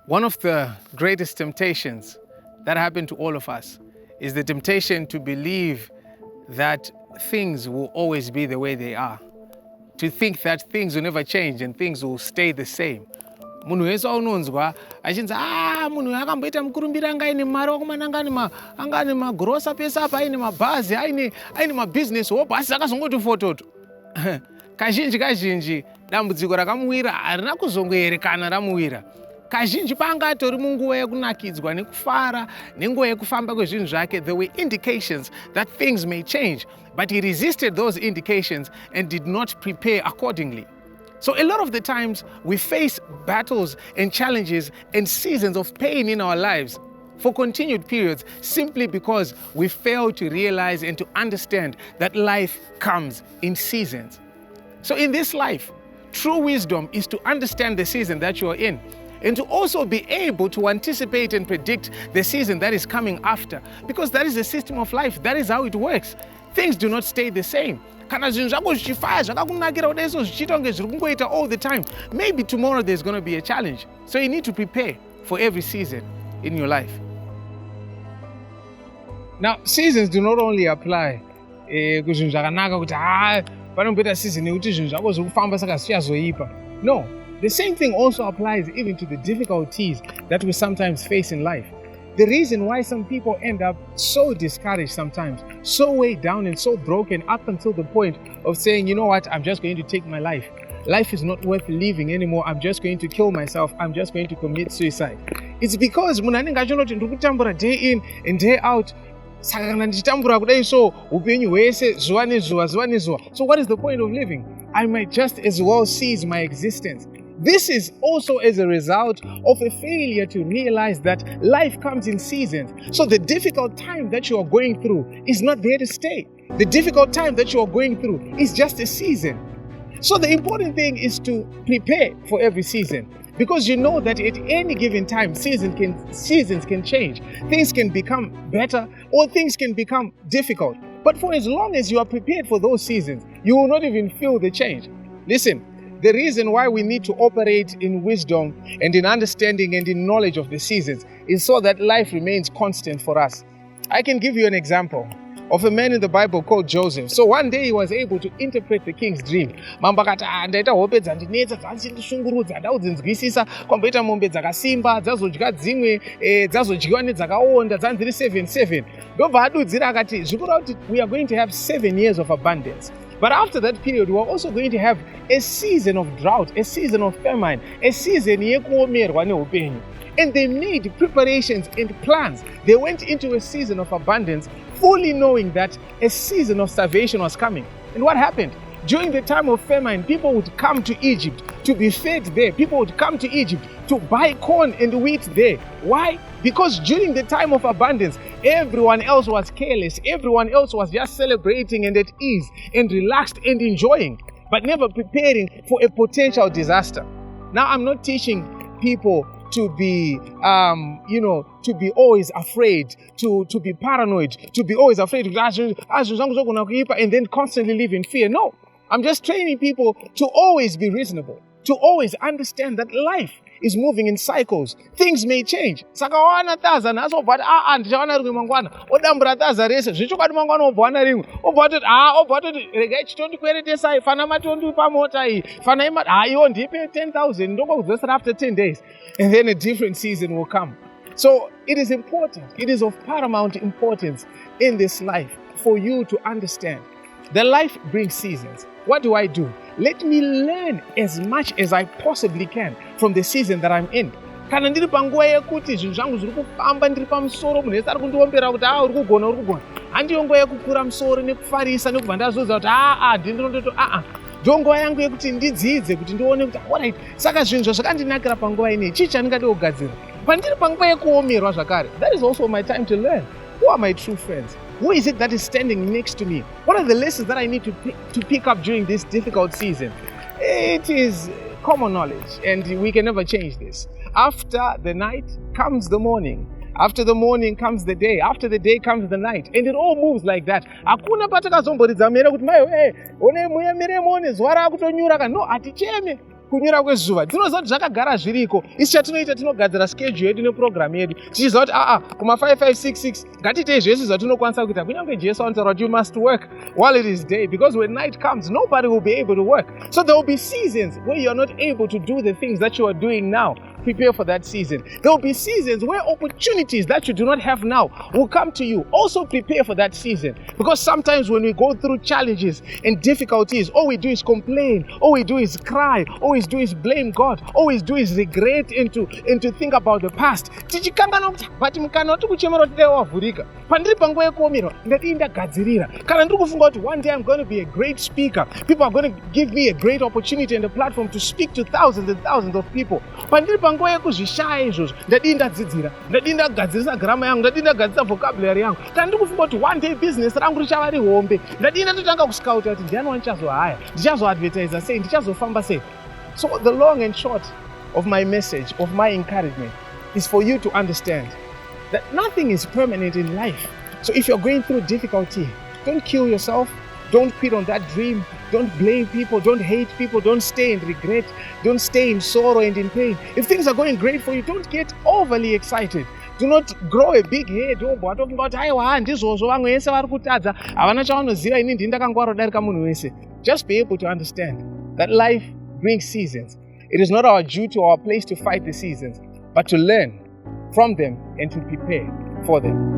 One of the greatest temptations that happen to all of us is the temptation to believe that things will always be the way they are. To think that things will never change and things will stay the same. Munhu wese unonzwa achinzi munhu akamboita mukurumbira anga aine mari wakomana anga ane magrosa pese apa aine mabhazi aine mabusiness hope asi akazongoti fototo. Kazhinji dambudziko rakamuwira harina kuzongoerekana ramuwira. Kazhinji panga atori munguva yekunakidzwa nekufara nenguva yekufamba kwezvinhu zvake, there were indications that things may change, but he resisted those indications and did not prepare accordingly. So a lot of the times we face battles and challenges and seasons of pain in our lives for continued periods simply because we fail to realize and to understand that life comes in seasons. So in this life, true wisdom is to understand the season that you are in and to also be able to anticipate and predict the season that is coming after, because that is the system of life. That is how it works. Things do not stay the same. Kana zvinhu zvako zvichifaya zvakakunakira kudai so zvichiita kunge zviri kungoita all the time, maybe tomorrow there's going to be a challenge. So you need to prepare for every season in your life. Now, seasons do not only apply kuzvinhu zvakanaka kuti panomboita season yekuti zvinhu zvako zviri kufamba saka zvichazoipa. No, the same thing also applies even to the difficulties that we sometimes face in life. The reason why some people end up so discouraged sometimes, so weighed down and so broken up until the point of saying, you know what, I'm just going to take my life. Life is not worth living anymore. I'm just going to kill myself. I'm just going to commit suicide. It's because munhu anenge achonoti ndiri kutambura day in and day out. Saka kana ndichitambura kudai so upenyu hwese zuva nezuva. So what is the point of living? I might just as well cease my existence. This is also as a result of a failure to realize that life comes in seasons. So the difficult time that you are going through is not there to stay. The difficult time that you are going through is just a season. So the important thing is to prepare for every season, because you know that at any given time, seasons can change. Things can become better or things can become difficult. But for as long as you are prepared for those seasons, you will not even feel the change. Listen, the reason why we need to operate in wisdom and in understanding and in knowledge of the seasons is so that life remains constant for us. I can give you an example of a man in the Bible called Joseph. So one day he was able to interpret the king's dream. Mambo akati ndaita hope dzandinetsa dzandishungurudza ndaudzinzwisisa kwamboita mombe dzakasimba dzazodya dzimwe dzazodyiwa nedzakaonda dzanziri 7 ndobva adudzira akati zvikura kuti we are going to have 7 years of abundance. But after that period, we are also going to have a season of drought, a season of famine, a season yekuomerwa neupenyu. And they made preparations and plans. They went into a season of abundance, fully knowing that a season of starvation was coming. And what happened? During the time of famine, people would come to Egypt to be fed there. People would come to Egypt to buy corn and wheat there. Why? Because during the time of abundance, everyone else was careless. Everyone else was just celebrating and at ease and relaxed and enjoying, but never preparing for a potential disaster. Now, I'm not teaching people to be, to be always afraid, to be paranoid, to be always afraid, and then constantly live in fear. No, I'm just training people to always be reasonable, to always understand that life is moving in cycles. Things may change. Saka wana taza naso but ndichawana rimwe mangwana odambura taza rese zvichokati mangwana obwana rimwe obvatoti regai chitondi kweretesai fana matondi pamota iyi fana iwo ndipe 10,000 ndokudzosera after 10 days, and then a different season will come. So it is important, it is of paramount importance in this life for you to understand that life brings seasons. What do? Let me learn as much as I possibly can from the season that I'm in. Kana ndiri panguva yekuti zvinhu zvangu zviri kufamba ndiri pamusoro, munhu wese ari kundiombera kuti uri kugona, handiyo nguva yekukura musoro nekufarisa nekubva ndazodza kuti ndinondoti ndonguva yangu yekuti ndidzidze kuti ndione kuti alright, saka zvinhu zvakandinakira panguva ineyi chii chandingade kugadzira pandiri panguva yekuomerwa zvakare. That is also my time to learn. Who are my true friends? Who is it that is standing next to me? What are the lessons that I need to pick up during this difficult season? It is common knowledge, and we can never change this. After the night comes the morning. After the morning comes the day. After the day comes the night. And it all moves like that. Hakuna patakazomboridza mhere kuti mai one muyemere muone zuva rakutonyura. No, haticheme kunyura kwezuva tinoziva kuti zvakagara zviriko. Isi chatinoita tinogadzira schedule yedu neprogram yedu tichiziva kuti kuma 5566 ngatiitei zvese zvatinokwanisa kuita. Kunyange Jesu anotaura kuti you must work while it is day, because when night comes nobody will be able to work. So there will be seasons where you are not able to do the things that you are doing now. Prepare for that season. There will be seasons where opportunities that you do not have now will come to you. Also prepare for that season, because sometimes when we go through challenges and difficulties, all we do is complain, all we do is cry, all we do is blame God, all we do is regret and to think about the past. But mukanoti kuchemera today wavhurika pandiri panguva yekuomerwa ndadii ndagadzirira kana ndiri kufunga kuti one day I'm going to be a great speaker, people are going to give me a great opportunity and a platform to speak to thousands and thousands of people. Pandiri panguva yekuzvishaya izvozvo ndadii ndadzidzira, ndadii ndagadzirisa grama yangu, ndadii ndagadzirisa vocabulary yangu, kana ndiri kufunga kuti one day business rangu richava rihombe, ndadii ndatotanga kuscouta kuti ndiani wandichazohaya, ndichazoadvertisa sei, ndichazofamba sei. So the long and short of my message, of my encouragement, is for you to understand that nothing is permanent in life. So if you're going through difficulty, don't kill yourself, don't quit on that dream, don't blame people, don't hate people, don't stay in regret, don't stay in sorrow and in pain. If things are going great for you, don't get overly excited. Do not grow a big head. Talking about just be able to understand that life brings seasons. It is not our duty or our place to fight the seasons, but to learn from them and to prepare for them.